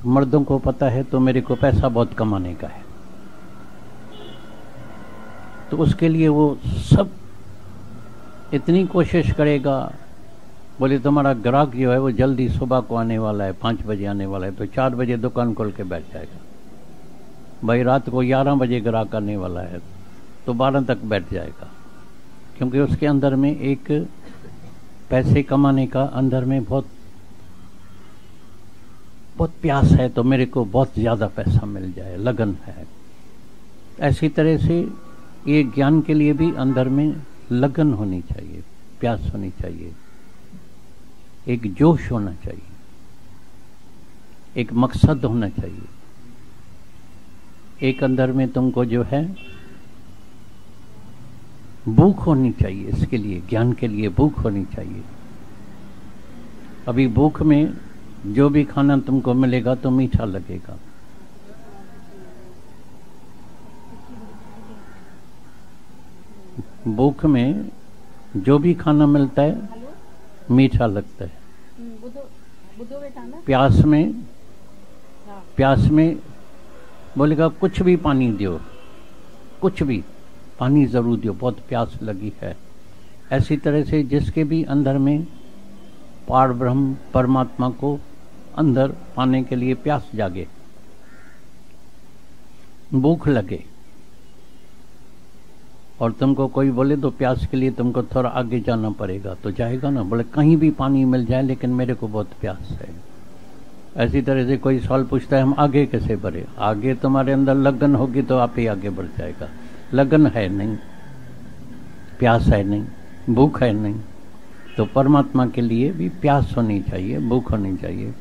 मर्दों को पता है तो मेरे को पैसा बहुत कमाने का है, तो उसके लिए वो सब इतनी कोशिश करेगा। बोले तुम्हारा ग्राहक जो है वो जल्दी सुबह को आने वाला है, 5 बजे आने वाला है, तो 4 बजे दुकान खोल के बैठ जाएगा। भाई रात को 11 बजे ग्राहक आने वाला है तो 12 तक बैठ जाएगा, क्योंकि उसके अंदर में एक पैसे कमाने का अंदर में बहुत प्यास है, तो मेरे को बहुत ज़्यादा पैसा मिल जाए, लगन है। ऐसी तरह से ये ज्ञान के लिए भी अंदर में लगन होनी चाहिए, प्यास होनी चाहिए, एक जोश होना चाहिए, एक मकसद होना चाहिए, एक अंदर में तुमको जो है भूख होनी चाहिए। इसके लिए ज्ञान के लिए भूख होनी चाहिए। अभी भूख में जो भी खाना तुमको मिलेगा तो मीठा लगेगा, भूख में जो भी खाना मिलता है मीठा लगता है। प्यास में बोलेगा कुछ भी पानी दो, कुछ भी पानी जरूर दो, बहुत प्यास लगी है। ऐसी तरह से जिसके भी अंदर में पार ब्रह्म परमात्मा को अंदर पाने के लिए प्यास जागे, भूख लगे, और तुमको कोई बोले तो प्यास के लिए तुमको थोड़ा आगे जाना पड़ेगा, तो जाएगा ना। बोले कहीं भी पानी मिल जाए लेकिन मेरे को बहुत प्यास है। ऐसी तरह से कोई सवाल पूछता है हम आगे कैसे बढ़े, आगे तुम्हारे अंदर लगन होगी तो आप ही आगे बढ़ जाएगा। लगन है नहीं, प्यास है नहीं, भूख है नहीं, तो परमात्मा के लिए भी प्यास होनी चाहिए, भूख होनी चाहिए।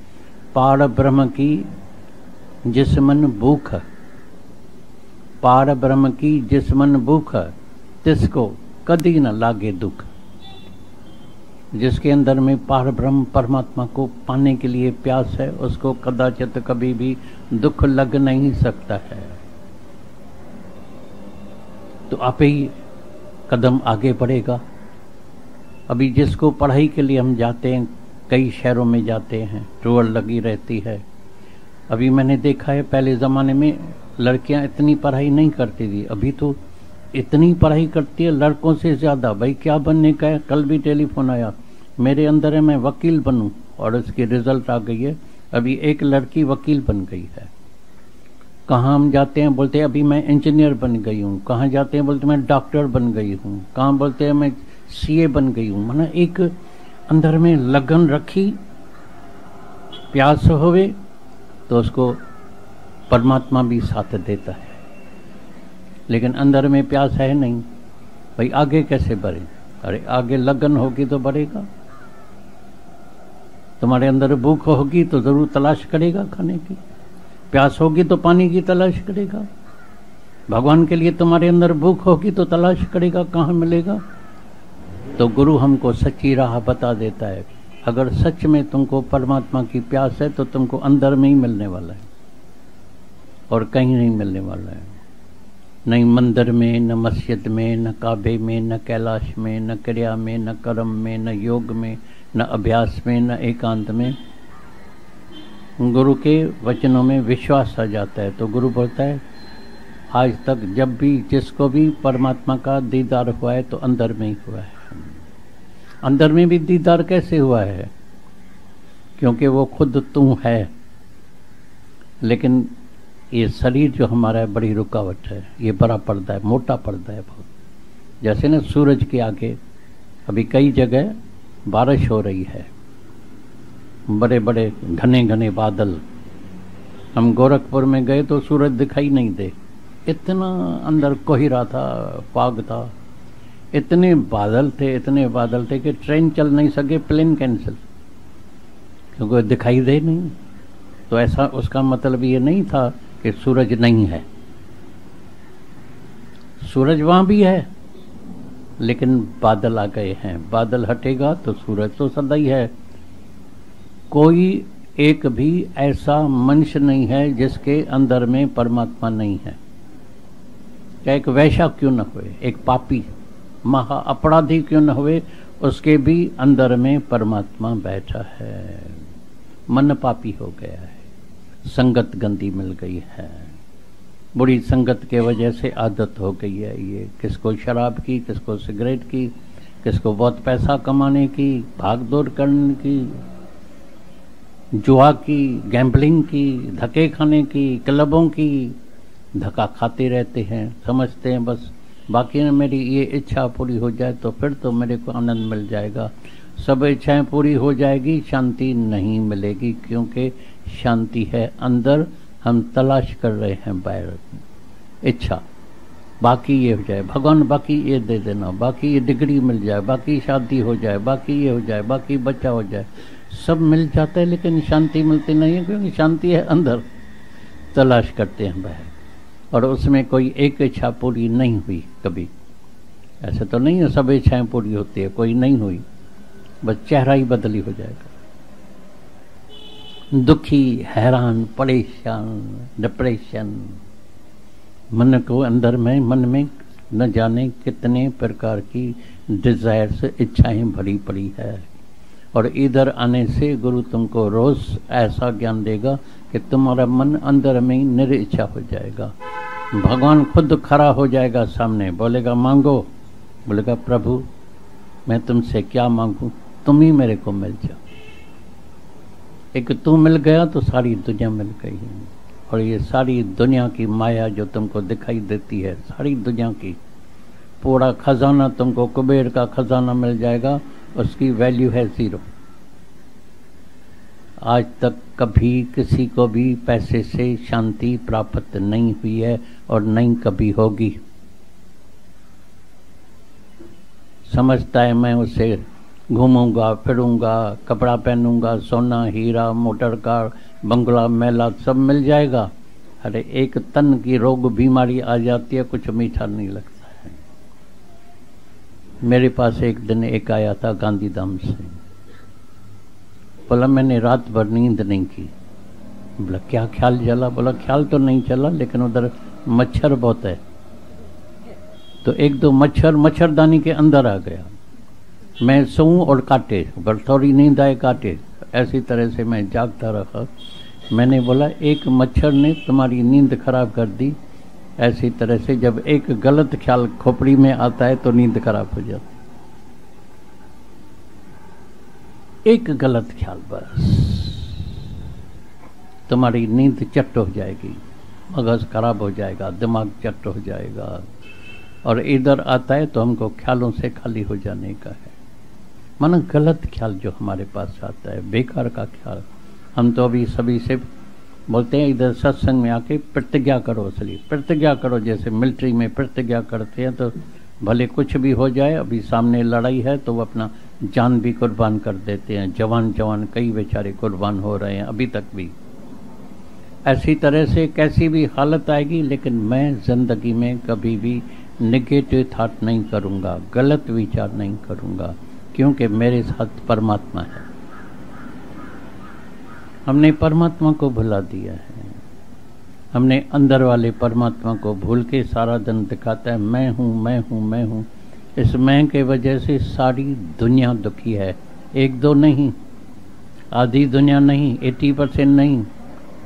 पार ब्रह्म की जिस मन भूख, पार ब्रह्म की जिस मन भूख, तिसको कदी न लागे दुख। जिसके अंदर में पार ब्रह्म परमात्मा को पाने के लिए प्यास है, उसको कदाचित कभी भी दुख लग नहीं सकता है। तो आप ही कदम आगे बढ़ेगा। अभी जिसको पढ़ाई के लिए हम जाते हैं, कई शहरों में जाते हैं, टूर लगी रहती है। अभी मैंने देखा है पहले ज़माने में लड़कियां इतनी पढ़ाई नहीं करती थी, अभी तो इतनी पढ़ाई करती है लड़कों से ज़्यादा। भाई क्या बनने का है, कल भी टेलीफोन आया मेरे अंदर है मैं वकील बनूं, और उसकी रिजल्ट आ गई है। अभी एक लड़की वकील बन गई है। कहाँ हम जाते हैं बोलते हैं अभी मैं इंजीनियर बन गई हूँ, कहाँ जाते हैं बोलते मैं डॉक्टर बन गई हूँ, कहाँ बोलते हैं मैं सीए बन गई हूँ। माना एक अंदर में लगन रखी, प्यास होवे तो उसको परमात्मा भी साथ देता है। लेकिन अंदर में प्यास है नहीं, भाई आगे कैसे बढ़े। अरे आगे लगन होगी तो बढ़ेगा। तुम्हारे अंदर भूख होगी तो जरूर तलाश करेगा खाने की, प्यास होगी तो पानी की तलाश करेगा। भगवान के लिए तुम्हारे अंदर भूख होगी तो तलाश करेगा, कहाँ मिलेगा। तो गुरु हमको सच्ची राह बता देता है। अगर सच में तुमको परमात्मा की प्यास है तो तुमको अंदर में ही मिलने वाला है और कहीं नहीं मिलने वाला है। नहीं मंदिर में, न मस्जिद में, न काबे में, न कैलाश में, न क्रिया में, न कर्म में, न योग में, न अभ्यास में, न एकांत में। गुरु के वचनों में विश्वास आ जाता है। तो गुरु बोलता है आज तक जब भी जिसको भी परमात्मा का दीदार हुआ है तो अंदर में ही हुआ है। अंदर में भी दीदार कैसे हुआ है, क्योंकि वो खुद तू है। लेकिन ये शरीर जो हमारा है बड़ी रुकावट है, ये बड़ा पर्दा है, मोटा पर्दा है बहुत। जैसे ना सूरज के आगे अभी कई जगह बारिश हो रही है, बड़े बड़े घने घने बादल। हम गोरखपुर में गए तो सूरज दिखाई नहीं दे, इतना अंदर कोहरा था, फाग था, इतने बादल थे कि ट्रेन चल नहीं सके, प्लेन कैंसिल, क्योंकि दिखाई दे नहीं। तो ऐसा उसका मतलब ये नहीं था कि सूरज नहीं है, सूरज वहां भी है, लेकिन बादल आ गए हैं। बादल हटेगा तो सूरज तो सदा ही है। कोई एक भी ऐसा मनुष्य नहीं है जिसके अंदर में परमात्मा नहीं है। क्या एक वैश्या क्यों न हुए, एक पापी महा अपराधी क्यों न हुए, उसके भी अंदर में परमात्मा बैठा है। मन पापी हो गया है, संगत गंदी मिल गई है, बुरी संगत के वजह से आदत हो गई है ये, किसको शराब की, किसको सिगरेट की, किसको बहुत पैसा कमाने की, भाग दौड़ करने की, जुआ की, गैम्बलिंग की, धक्के खाने की, क्लबों की, धक्का खाते रहते हैं, समझते हैं बस बाकी में मेरी ये इच्छा पूरी हो जाए तो फिर तो मेरे को आनंद मिल जाएगा। सब इच्छाएं पूरी हो जाएगी, शांति नहीं मिलेगी, क्योंकि शांति है अंदर, हम तलाश कर रहे हैं बाहर इच्छा। बाकी ये हो जाए भगवान, बाकी ये दे देना, बाकी ये डिग्री मिल जाए, बाकी शादी हो जाए, बाकी ये हो जाए, बाकी बच्चा हो जाए, सब मिल जाता है लेकिन शांति मिलती नहीं है, क्योंकि शांति है अंदर, तलाश करते हैं बाहर, और उसमें कोई एक इच्छा पूरी नहीं हुई कभी। ऐसे तो नहीं है सब इच्छाएं पूरी होती है, कोई नहीं हुई, बस चेहरा ही बदली हो जाएगा। दुखी, हैरान, परेशान, डिप्रेशन, मन को अंदर में, मन में न जाने कितने प्रकार की डिजायर्स, इच्छाएं भरी पड़ी है। और इधर आने से गुरु तुमको रोज ऐसा ज्ञान देगा कि तुम्हारा मन अंदर में निरिच्छा हो जाएगा। भगवान खुद खड़ा हो जाएगा सामने, बोलेगा मांगो, बोलेगा प्रभु मैं तुमसे क्या मांगू, तुम ही मेरे को मिल जाओ। एक तू मिल गया तो सारी दुनिया मिल गई। और ये सारी दुनिया की माया जो तुमको दिखाई देती है, सारी दुनिया की पूरा खजाना तुमको, कुबेर का खजाना मिल जाएगा, उसकी वैल्यू है 0। आज तक कभी किसी को भी पैसे से शांति प्राप्त नहीं हुई है और नहीं कभी होगी। समझता है मैं उसे घूमूंगा फिरूंगा, कपड़ा पहनूंगा, सोना हीरा मोटर कार बंगला मेला सब मिल जाएगा। अरे एक तन की रोग बीमारी आ जाती है, कुछ मीठा नहीं लगता है। मेरे पास एक दिन एक आया था गांधीधाम से, बोला मैंने रात भर नींद नहीं की। बोला क्या ख्याल चला? बोला ख्याल तो नहीं चला, लेकिन उधर मच्छर बहुत है, तो एक दो मच्छर मच्छरदानी के अंदर आ गया। मैं सोऊं और काटे, पर थोड़ी नींद आए काटे, ऐसी तरह से मैं जागता रहा। मैंने बोला एक मच्छर ने तुम्हारी नींद खराब कर दी। ऐसी तरह से जब एक गलत ख्याल खोपड़ी में आता है तो नींद खराब हो जाती। एक गलत ख्याल बस तुम्हारी नींद चट हो जाएगी, मगज खराब हो जाएगा, दिमाग चट हो जाएगा। और इधर आता है तो हमको ख्यालों से खाली हो जाने का है। माना गलत ख्याल जो हमारे पास आता है, बेकार का ख्याल। हम तो अभी सभी से बोलते हैं इधर सत्संग में आके प्रतिज्ञा करो, असली प्रतिज्ञा करो, जैसे मिलिट्री में प्रतिज्ञा करते हैं तो भले कुछ भी हो जाए, अभी सामने लड़ाई है तो वो अपना जान भी कुर्बान कर देते हैं। जवान कई बेचारे कुर्बान हो रहे हैं अभी तक भी। ऐसी तरह से कैसी भी हालत आएगी, लेकिन मैं जिंदगी में कभी भी नेगेटिव थॉट नहीं करूँगा, गलत विचार नहीं करूँगा, क्योंकि मेरे साथ परमात्मा है। हमने परमात्मा को भुला दिया है। हमने अंदर वाले परमात्मा को भूल के सारा दिन दिखाता है मैं हूँ मैं हूँ मैं हूँ। इस मैं के वजह से सारी दुनिया दुखी है। एक दो नहीं, आधी दुनिया नहीं, 80% नहीं,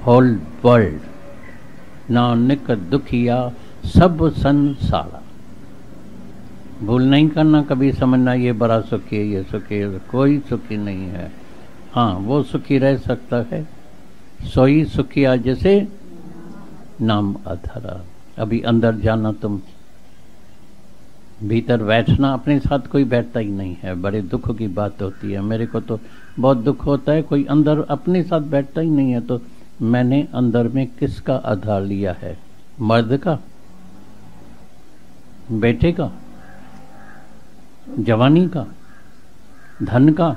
होल वर्ल्ड। नानक दुखिया सब संसारा। भूल नहीं करना, कभी समझना ये बड़ा सुखी है, ये सुखी है। कोई सुखी नहीं है। हाँ, वो सुखी रह सकता है, सोई सुखिया जैसे नाम अधरा। अभी अंदर जाना, तुम भीतर बैठना, अपने साथ कोई बैठता ही नहीं है। बड़े दुख की बात होती है। मेरे को तो बहुत दुख होता है, कोई अंदर अपने साथ बैठता ही नहीं है। तो मैंने अंदर में किसका आधार लिया है? मर्द का, बेटे का, जवानी का, धन का।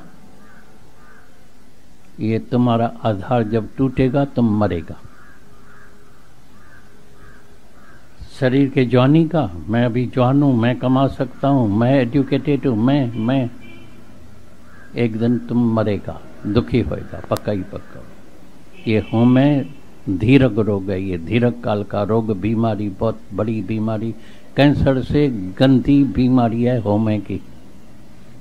ये तुम्हारा आधार जब टूटेगा तुम मरेगा। शरीर के जवानी का, मैं अभी जवान हूं, मैं कमा सकता हूं, मैं एजुकेटेड हूं, मैं एक दिन तुम मरेगा, दुखी होएगा, पक्का ही पक्का। ये हूं मैं धीरक रोग है, ये धीरक काल का रोग, बीमारी, बहुत बड़ी बीमारी। कैंसर से गंदी बीमारी है होमे की।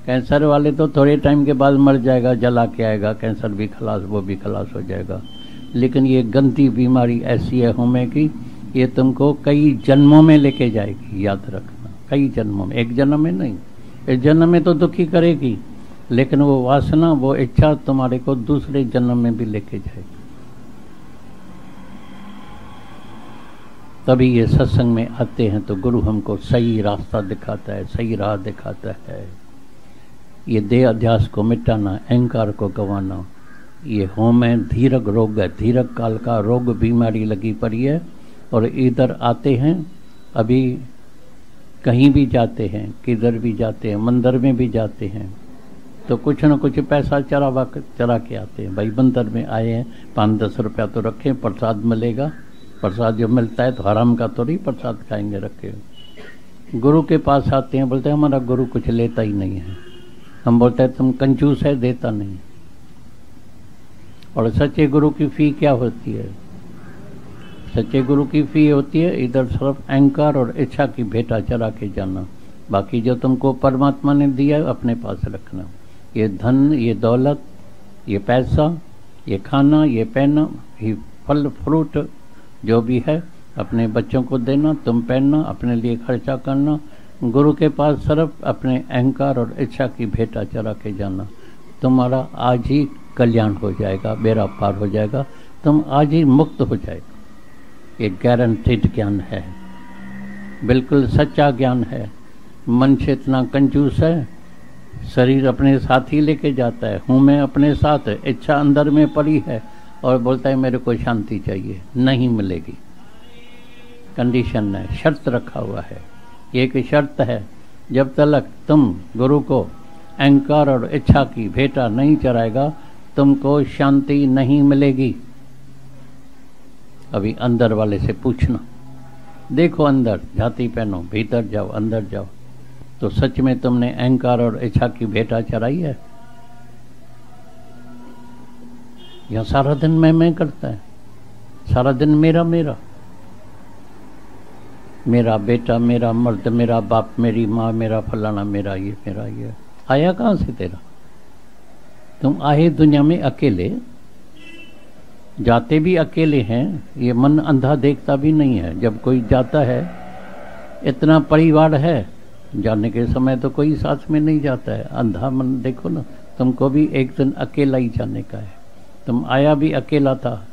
कैंसर वाले तो थोड़े टाइम के बाद मर जाएगा, जला के आएगा, कैंसर भी खलास, वो भी खलास हो जाएगा। लेकिन ये गंदी बीमारी ऐसी है होमे की, ये तुमको कई जन्मों में लेके जाएगी, याद रखना। कई जन्मों में, एक जन्म में नहीं। इस जन्म में तो दुखी करेगी, लेकिन वो वासना, वो इच्छा तुम्हारे को दूसरे जन्म में भी लेके जाएगी। तभी ये सत्संग में आते हैं तो गुरु हमको सही रास्ता दिखाता है, सही राह दिखाता है। ये देह अध्यास को मिटाना, अहंकार को गंवाना, ये होम है, धीरक रोग है, धीरक काल का रोग बीमारी लगी पड़ी है। और इधर आते हैं, अभी कहीं भी जाते हैं, किधर भी जाते हैं, मंदिर में भी जाते हैं, तो कुछ न कुछ पैसा चरा के आते हैं। भाई मंदिर में आए हैं, 5-10 रुपया तो रखें, प्रसाद मिलेगा। प्रसाद जो मिलता है तो हराम का तो नहीं, प्रसाद खाएंगे रखे। गुरु के पास आते हैं, बोलते हैं हमारा गुरु कुछ लेता ही नहीं है। हम बोलते हैं तुम कंजूस है, देता नहीं। और सच्चे गुरु की फी क्या होती है? सच्चे गुरु की फी होती है इधर सिर्फ अहंकार और इच्छा की भेंटा चढ़ा के जाना। बाकी जो तुमको परमात्मा ने दिया है अपने पास रखना। ये धन, ये दौलत, ये पैसा, ये खाना, ये पहना, ये फल फ्रूट जो भी है अपने बच्चों को देना, तुम पहनना, अपने लिए खर्चा करना। गुरु के पास सिर्फ अपने अहंकार और इच्छा की भेंटा चढ़ा के जाना। तुम्हारा आज ही कल्याण हो जाएगा, बेड़ा पार हो जाएगा, तुम आज ही मुक्त हो जाएगा। ये गारंटीड ज्ञान है, बिल्कुल सच्चा ज्ञान है। मन से इतना कंजूस है, शरीर अपने साथ ही लेके जाता है, हूँ मैं अपने साथ, इच्छा अंदर में पड़ी है और बोलता है मेरे को शांति चाहिए, नहीं मिलेगी। कंडीशन है, शर्त रखा हुआ है। एक शर्त है, जब तक तुम गुरु को अहंकार और इच्छा की भेंटा नहीं चढ़ाएगा तुमको शांति नहीं मिलेगी। अभी अंदर वाले से पूछना, देखो अंदर, जाति पहनो, भीतर जाओ, अंदर जाओ, तो सच में तुमने अहंकार और इच्छा की भेंटा चढ़ाई है? या सारा दिन मैं करता है, सारा दिन मेरा मेरा, मेरा बेटा, मेरा मर्द, मेरा बाप, मेरी माँ, मेरा फलाना, मेरा ये। आया कहाँ से तेरा? तुम आए दुनिया में अकेले, जाते भी अकेले हैं। ये मन अंधा देखता भी नहीं है। जब कोई जाता है, इतना परिवार है, जाने के समय तो कोई साथ में नहीं जाता है। अंधा मन देखो ना, तुमको भी एक दिन अकेला ही जाने का है। तुम आया भी अकेला था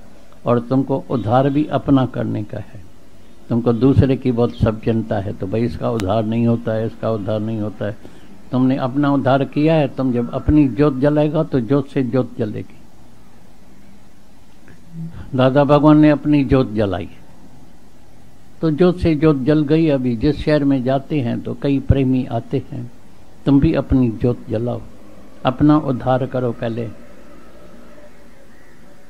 और तुमको उद्धार भी अपना करने का है। तुमको दूसरे की बहुत सब चिंता है, तो भाई इसका उद्धार नहीं होता है, इसका उद्धार नहीं होता है। तुमने अपना उद्धार किया है, तुम जब अपनी ज्योत जलाएगा तो ज्योत से ज्योत जलेगी। दादा भगवान ने अपनी ज्योत जलाई तो ज्योत से ज्योत जल गई। अभी जिस शहर में जाते हैं तो कई प्रेमी आते हैं, तुम भी अपनी ज्योत जलाओ, अपना उद्धार करो, पहले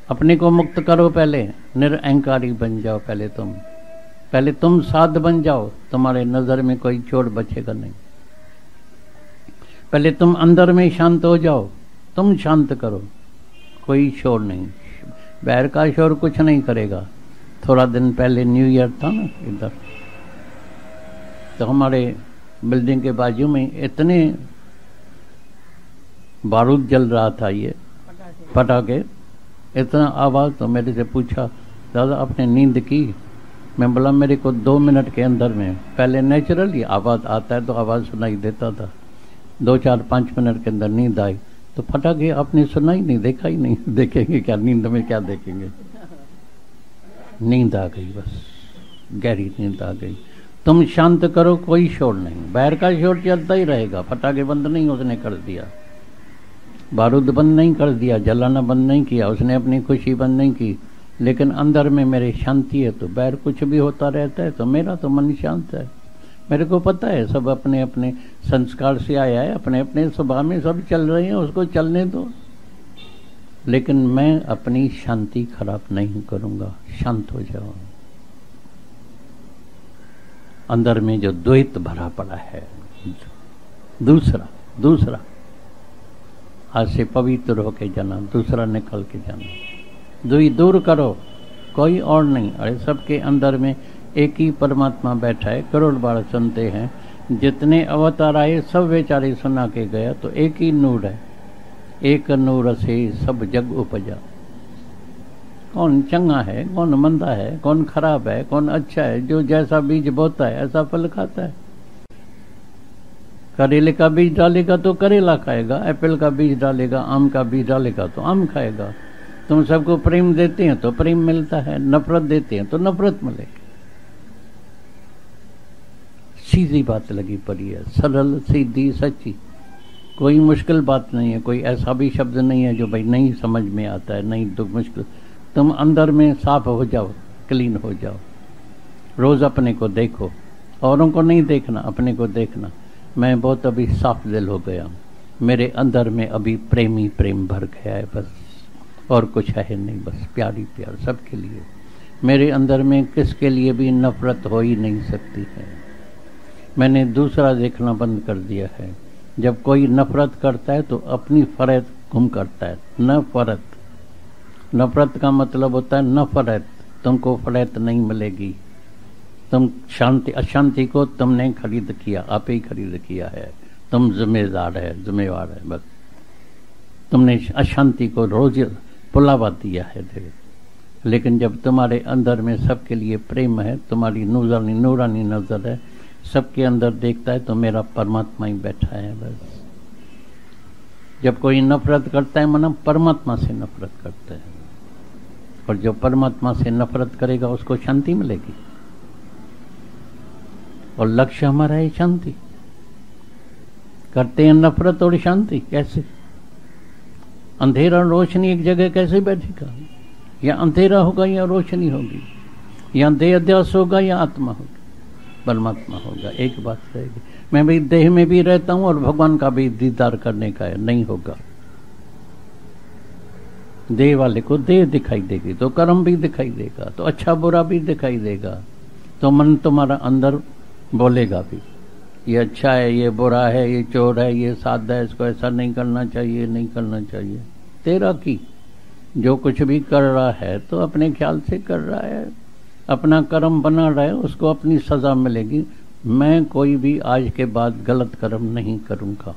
अपने को मुक्त करो, पहले निरअहंकारी बन जाओ। पहले तुम साध बन जाओ, तुम्हारे नजर में कोई चोर बचेगा नहीं। पहले तुम अंदर में शांत हो जाओ, तुम शांत करो, कोई शोर नहीं, बाहर का शोर कुछ नहीं करेगा। थोड़ा दिन पहले न्यू ईयर था ना इधर, तो हमारे बिल्डिंग के बाजू में इतने बारूद जल रहा था, ये पटाखे, इतना आवाज़। तो मेरे से पूछा, दादा आपने नींद की? मैं बोला मेरे को 2 मिनट के अंदर में, पहले नेचुरली आवाज़ आता है तो आवाज़ सुनाई देता था, 2-4-5 मिनट के अंदर नींद आई। तो फटाके आपने सुना ही नहीं, देखा ही नहीं। देखेंगे क्या नींद में, क्या देखेंगे? नींद आ गई, बस गहरी नींद आ गई। तुम शांत करो, कोई शोर नहीं, बाहर का शोर चलता ही रहेगा। फटाके बंद नहीं उसने कर दिया, बारूद बंद नहीं कर दिया, जलाना बंद नहीं किया उसने, अपनी खुशी बंद नहीं की, लेकिन अंदर में मेरे शांति है। तो बाहर कुछ भी होता रहता है तो मेरा तो मन शांत है। मेरे को पता है सब अपने अपने संस्कार से आया है, अपने अपने स्वभाव में सब चल रहे हैं, उसको चलने दो। लेकिन मैं अपनी शांति खराब नहीं करूंगा। शांत हो जाओ। अंदर में जो द्वैत भरा पड़ा है, दूसरा आज से पवित्र होके जाना, दूसरा निकल के जाना, दुई दूर करो, कोई और नहीं। अरे सबके अंदर में एक ही परमात्मा बैठा है। करोड़ बार सुनते हैं, जितने अवतार आए सब बेचारे सुना के गया, तो एक ही नूर है, एक नूर से सब जग उपजा। कौन चंगा है, कौन मंदा है, कौन खराब है, कौन अच्छा है। जो जैसा बीज बोता है ऐसा फल खाता है। करेले का बीज डालेगा तो करेला खाएगा, एप्पल का बीज डालेगा, आम का बीज डालेगा तो आम खाएगा। तुम सबको प्रेम देते हैं तो प्रेम मिलता है, नफरत देते हैं तो नफरत मिलेगी। सीधी बात लगी पड़ी है, सरल सीधी सच्ची, कोई मुश्किल बात नहीं है। कोई ऐसा भी शब्द नहीं है जो भाई नहीं समझ में आता है, नहीं दुख मुश्किल। तुम अंदर में साफ हो जाओ, क्लीन हो जाओ। रोज अपने को देखो, औरों को नहीं देखना, अपने को देखना। मैं बहुत अभी साफ दिल हो गया, मेरे अंदर में अभी प्रेम ही प्रेम भर गया है बस, और कुछ है नहीं, बस प्यार ही प्यार सबके लिए। मेरे अंदर में किसके लिए भी नफरत हो ही नहीं सकती है। मैंने दूसरा देखना बंद कर दिया है। जब कोई नफरत करता है तो अपनी फरत गुम करता है। नफरत, नफरत का मतलब होता है नफरत, तुमको फरत नहीं मिलेगी। तुम शांति अशांति को तुमने खरीद किया, आप ही खरीद किया है। तुम जिम्मेदार है, जिम्मेवार है बस। तुमने अशांति को रोज पुलावा दिया है। लेकिन जब तुम्हारे अंदर में सबके लिए प्रेम है, तुम्हारी नूरानी नजर है, सबके अंदर देखता है तो मेरा परमात्मा ही बैठा है बस। जब कोई नफरत करता है माना परमात्मा से नफरत करता है, और जो परमात्मा से नफरत करेगा उसको शांति मिलेगी। और लक्ष्य हमारा है शांति। करते हैं नफरत और शांति कैसे? अंधेरा रोशनी एक जगह कैसे बैठेगा? या अंधेरा होगा या रोशनी होगी, या देह अध्यास होगा या आत्मा होगी, परमात्मा होगा। एक बात रहेगी, मैं भी देह में भी रहता हूं और भगवान का भी दीदार करने का है, नहीं होगा। देह वाले को देह दिखाई देगी तो कर्म भी दिखाई देगा, तो अच्छा बुरा भी दिखाई देगा, तो मन तुम्हारा अंदर बोलेगा भी, ये अच्छा है, ये बुरा है, ये चोर है, ये साधा है, इसको ऐसा नहीं करना चाहिए, नहीं करना चाहिए। तेरा की जो कुछ भी कर रहा है तो अपने ख्याल से कर रहा है, अपना कर्म बना रहा है, उसको अपनी सजा मिलेगी। मैं कोई भी आज के बाद गलत कर्म नहीं करूंगा।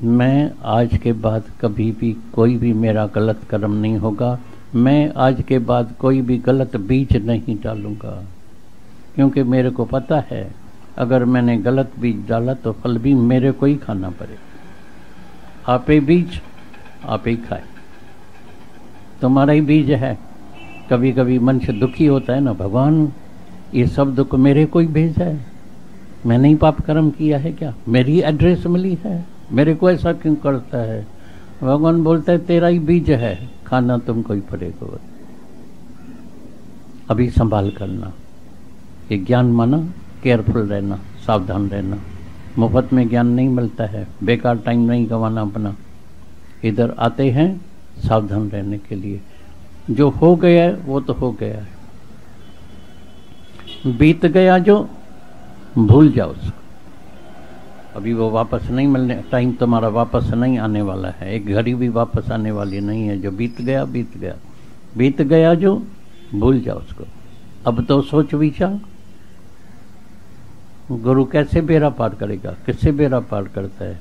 मैं आज के बाद कभी भी कोई भी मेरा गलत कर्म नहीं होगा। मैं आज के बाद कोई भी गलत बीज नहीं डालूंगा, क्योंकि मेरे को पता है अगर मैंने गलत बीज डाला तो फल भी मेरे को ही खाना पड़ेगा। आप ही बीज आप ही खाए, तुम्हारा ही बीज है। कभी कभी मनुष्य दुखी होता है ना, भगवान ये सब दुख मेरे को ही भेजा है, मैंने ही पाप कर्म किया है क्या? मेरी एड्रेस मिली है, मेरे को ऐसा क्यों करता है? भगवान बोलता है तेरा ही बीज है, खाना तुमको ही पड़ेगा। अभी संभाल करना, ये ज्ञान माना केयरफुल रहना, सावधान रहना। मुफ्त में ज्ञान नहीं मिलता है, बेकार टाइम नहीं गंवाना अपना। इधर आते हैं सावधान रहने के लिए। जो हो गया है वो तो हो गया है, बीत गया जो भूल जाओ उसको। अभी वो वापस नहीं मिलने, टाइम तुम्हारा वापस नहीं आने वाला है, एक घड़ी भी वापस आने वाली नहीं है। जो बीत गया बीत गया, बीत गया जो भूल जाओ उसको। अब तो सोच विचार, गुरु कैसे बेड़ा पार करेगा? किससे बेड़ा पार करता है?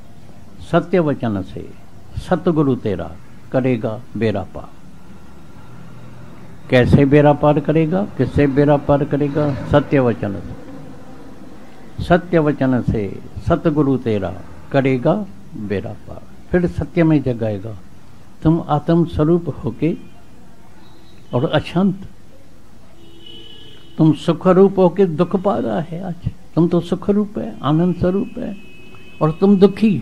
सत्य वचन से। सतगुरु तेरा करेगा बेड़ा पार। कैसे बेड़ा पार करेगा? किससे बेड़ा पार करेगा? सत्य वचन से। सत्य वचन से सतगुरु तेरा करेगा बेड़ा पार। फिर सत्य में जगाएगा। तुम आत्म स्वरूप होके और अशांत, तुम सुख रूप होके दुख पा रहा है आज। तुम तो सुख रूप है, आनंद स्वरूप है, और तुम दुखी।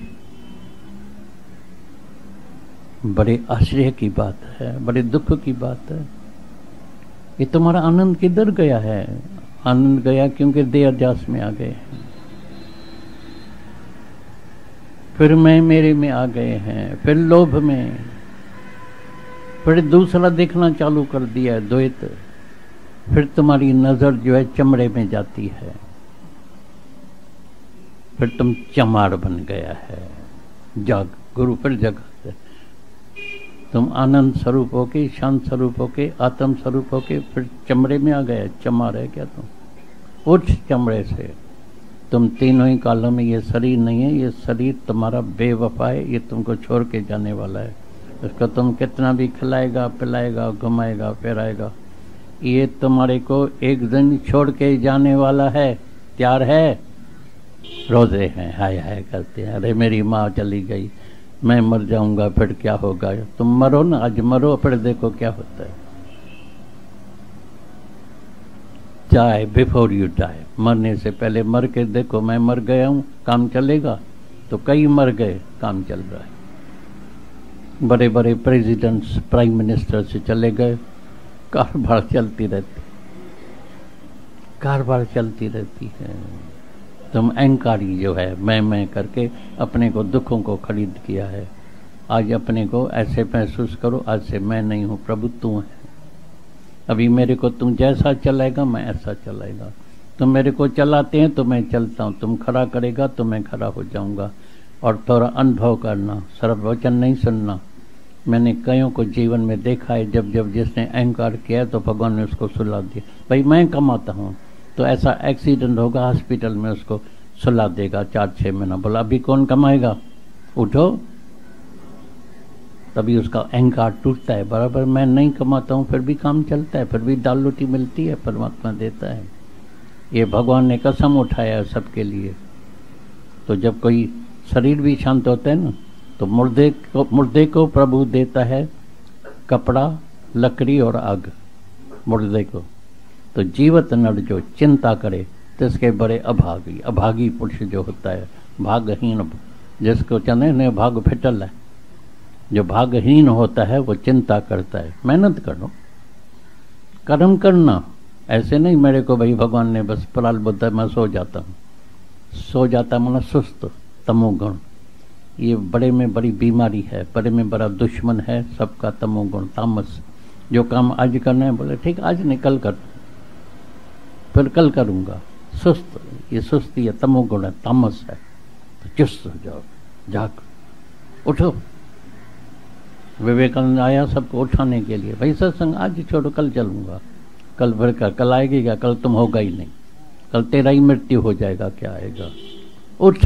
बड़े आश्चर्य की बात है, बड़े दुख की बात है। ये तुम्हारा आनंद किधर गया है? आनंद गया क्योंकि देह अध्यास में आ गए हैं, फिर मैं मेरे में आ गए हैं, फिर लोभ में, फिर दूसरा देखना चालू कर दिया है, द्वैत। फिर तुम्हारी नजर जो है चमड़े में जाती है, फिर तुम चमार बन गया है। जाग गुरु फिर जगा। तुम आनंद स्वरूप होके, शांत स्वरूप होके, आत्म स्वरूप होके फिर चमड़े में आ गए। चमार है क्या तुम? उठ चमड़े से। तुम तीनों ही कालों में, ये शरीर नहीं है, ये शरीर तुम्हारा बेवफा है, ये तुमको छोड़ के जाने वाला है। उसको तुम कितना भी खिलाएगा पिलाएगा घुमाएगा फिराएगा, ये तुम्हारे को एक दिन छोड़ के जाने वाला है। तैयार है? रोते हैं, हाय हाय करते हैं, अरे मेरी माँ चली गई, मैं मर जाऊंगा फिर क्या होगा। तुम मरो ना, आज मरो फिर देखो क्या होता है। चाहे बिफोर यू डाई, मरने से पहले मर के देखो, मैं मर गया हूं, काम चलेगा? तो कई मर गए, काम चल रहा है। बड़े बड़े प्रेसिडेंट्स प्राइम मिनिस्टर से चले गए, कारोबार चलती रहती, कारोबार चलती रहती है। तुम अहंकारी जो है मैं करके अपने को दुखों को खरीद किया है। आज अपने को ऐसे महसूस करो, आज से मैं नहीं हूँ प्रभु तू है। अभी मेरे को तुम जैसा चलाएगा मैं ऐसा चलाएगा। तुम मेरे को चलाते हैं तो मैं चलता हूँ, तुम खड़ा करेगा तो मैं खड़ा हो जाऊंगा। और थोड़ा अनुभव करना, सिर्फ वचन नहीं सुनना। मैंने कईयों को जीवन में देखा है, जब जब जिसने अहंकार किया तो भगवान ने उसको सुला दिया। भाई मैं कमाता हूँ, तो ऐसा एक्सीडेंट होगा हॉस्पिटल में, उसको सुला देगा 4-6 महीना। बोला अभी कौन कमाएगा, उठो। तभी उसका अहंकार टूटता है। बराबर मैं नहीं कमाता हूँ फिर भी काम चलता है, फिर भी दाल रोटी मिलती है, परमात्मा देता है। ये भगवान ने कसम उठाया है सबके लिए। तो जब कोई शरीर भी शांत होता है ना, तो मुर्दे को प्रभु देता है कपड़ा, लकड़ी और आग, मुर्दे को। तो जीवत नर जो चिंता करे तिसके बड़े अभागी, अभागी पुरुष जो होता है, भागहीन, जिसको चने ने भाग फिटल है, जो भागहीन होता है वो चिंता करता है। मेहनत करो, कर्म करना। ऐसे नहीं मेरे को भाई भगवान ने बस पराल बुद्धा मैं सो जाता हूँ। सो जाता मतलब सुस्त, तमोगुण। ये बड़े में बड़ी बीमारी है, बड़े में बड़ा दुश्मन है सबका तमोगुण, तामस। जो काम आज करना है बोले ठीक आज नहीं कल कर, फिर कल करूँगा। सुस्त, ये सुस्ती है, तमोगुण है, तामस है। तो चुस्त हो जाओ, जाग उठो। विवेकानंद आया सबको उठाने के लिए, भाई सत्संग आज छोड़ो कल चलूँगा। कल भर का, कल आएगी क्या? कल तुम होगा ही नहीं, कल तेरा ही मृत्यु हो जाएगा, क्या आएगा। उठ,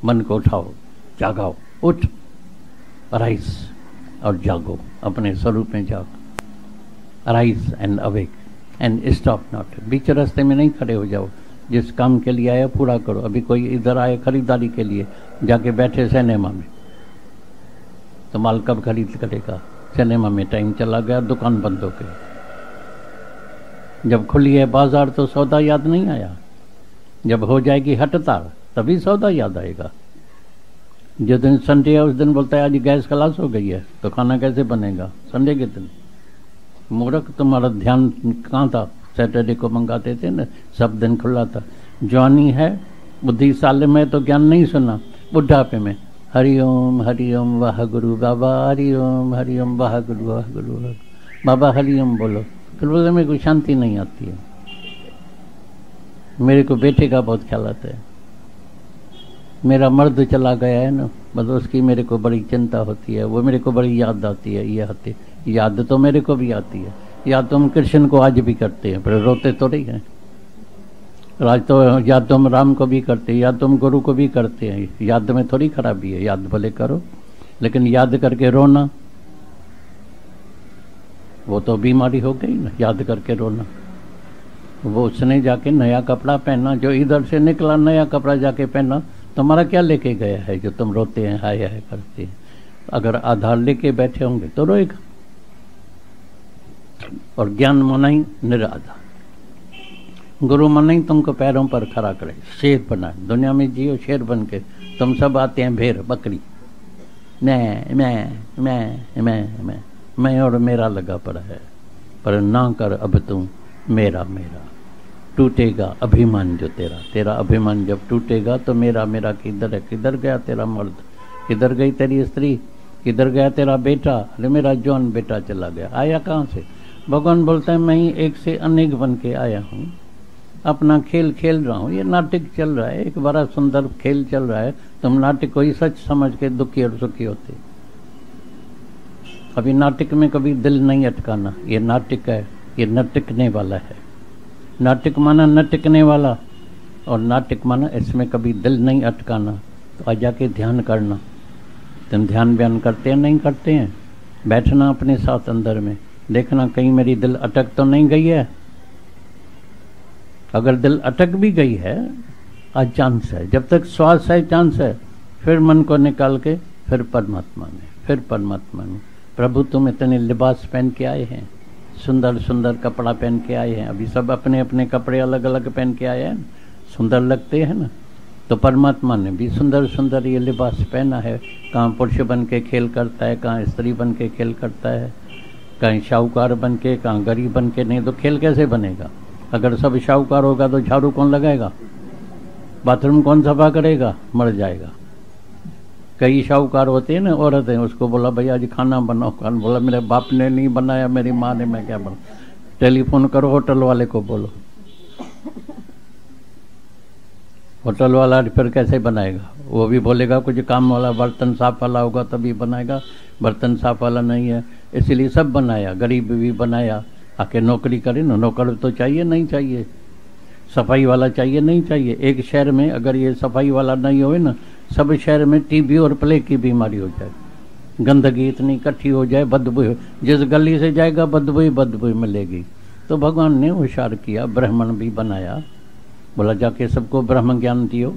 मन को उठाओ, जागाओ, उठ, अराइज और जागो, अपने स्वरूप में जागो। Arise and awake and stop not. बीच रास्ते में नहीं खड़े हो जाओ। जिस काम के लिए आया पूरा करो। अभी कोई इधर आए खरीदारी के लिए, जाके बैठे सिनेमा में, तो माल कब खरीद करेगा? सिनेमा में टाइम चला गया, दुकान बंद हो गई। जब खुली है बाजार तो सौदा याद नहीं आया। जब हो जाएगी हड़ताल तभी सौदा याद आएगा। जिस दिन संडे है उस दिन बोलता है आज गैस खलास हो गई है, तो खाना कैसे बनेगा संडे के दिन? मूर्ख, तुम्हारा ध्यान कहाँ था? सैटरडे को मंगाते थे ना, सब दिन खुला था। जवानी है, बुद्धि साल में तो ज्ञान नहीं सुना। बुढ़ापे में हरिओम हरिओम वाह गुरु बाबा, हरिओम हरिओम वाह गुरु वाह गुरु बाबा, हरिओम बोलो। फिर बोले मेरे को शांति नहीं आती है, मेरे को बेटे का बहुत ख्याल आता है, मेरा मर्द चला गया है ना, बस उसकी मेरे को बड़ी चिंता होती है, वो मेरे को बड़ी याद आती है। ये आती याद तो मेरे को भी आती है। याद तो हम कृष्ण को आज भी करते हैं, पर रोते तो नहीं हैं। राज तो याद तो हम राम को भी करते हैं, याद तो हम गुरु को भी करते हैं। याद में थोड़ी खराबी है, याद भले करो, लेकिन याद करके रोना वो तो बीमारी हो गई ना। याद करके रोना, वो उसने जाके नया कपड़ा पहना, जो इधर से निकला नया कपड़ा जाके पहना, तुम्हारा क्या लेके गया है जो तुम रोते हैं, हाय हाय करते हैं? अगर आधार लेके बैठे होंगे तो रोएगा। और ज्ञान मना ही निराधार, गुरु मना ही तुमको पैरों पर खड़ा करे, शेर बनाए। दुनिया में जियो शेर बन के, तुम सब आते हैं भेड़ बकरी, मैं और मेरा लगा पड़ा है। पर ना कर अब तुम मेरा मेरा, टूटेगा अभिमान जो तेरा। तेरा अभिमान जब टूटेगा तो मेरा मेरा किधर है? किधर गया तेरा मर्द? किधर गई तेरी स्त्री? किधर गया तेरा बेटा? अरे मेरा जवान बेटा चला गया, आया कहाँ से? भगवान बोलता है मैं ही एक से अनेक बन के आया हूँ, अपना खेल खेल रहा हूँ। ये नाटक चल रहा है, एक बड़ा सुंदर खेल चल रहा है। तुम नाटक को ही सच समझ के दुखी और सुखी होते। अभी नाटक में कभी दिल नहीं अटकाना। ये नाटक है, ये नटकने वाला है। नाटक माना नटकने वाला, और नाटक माना इसमें कभी दिल नहीं अटकाना। तो आ जाके ध्यान करना, तुम ध्यान बयान करते हैं नहीं करते हैं? बैठना अपने साथ अंदर में, देखना कहीं मेरी दिल अटक तो नहीं गई है। अगर दिल अटक भी गई है, आज चांस है, जब तक श्वास है चांस है, फिर मन को निकाल के फिर परमात्मा में, फिर परमात्मा में। प्रभु तुम इतने लिबास पहन के आए हैं, सुंदर सुंदर कपड़ा पहन के आए हैं, अभी सब अपने अपने कपड़े अलग अलग पहन के आए हैं, सुंदर लगते हैं ना। तो परमात्मा ने भी सुंदर सुंदर ये लिबास पहना है। कहाँ पुरुष बन के खेल करता है, कहाँ स्त्री बन के खेल करता है, कहीं शाहूकार बन के, कहाँ गरीब बन के। नहीं तो खेल कैसे बनेगा? अगर सब शाहूकार होगा तो झाड़ू कौन लगाएगा, बाथरूम कौन सफा करेगा? मर जाएगा। कई शाहूकार होते हैं ना, औरतें, उसको बोला भैया आज खाना बनाओ, खाना बोला मेरे बाप ने नहीं बनाया, मेरी माँ ने, मैं क्या बना। टेलीफोन करो होटल वाले को, बोलो। होटल वाला फिर कैसे बनाएगा? वो भी बोलेगा कुछ काम वाला, बर्तन साफ वाला होगा तभी बनाएगा, बर्तन साफ वाला नहीं है, इसीलिए सब बनाया। गरीब भी बनाया, आके नौकरी करे ना, नौकर तो चाहिए नहीं चाहिए, सफाई वाला चाहिए नहीं चाहिए। एक शहर में अगर ये सफाई वाला नहीं होए ना, सब शहर में टीबी और प्लेग की बीमारी हो जाए, गंदगी इतनी इकट्ठी हो जाए, बदबू, जिस गली से जाएगा बदबू बदबू मिलेगी। तो भगवान ने होशियार किया, ब्राह्मण भी बनाया, बोला जाके सबको ब्रह्म ज्ञान दियो।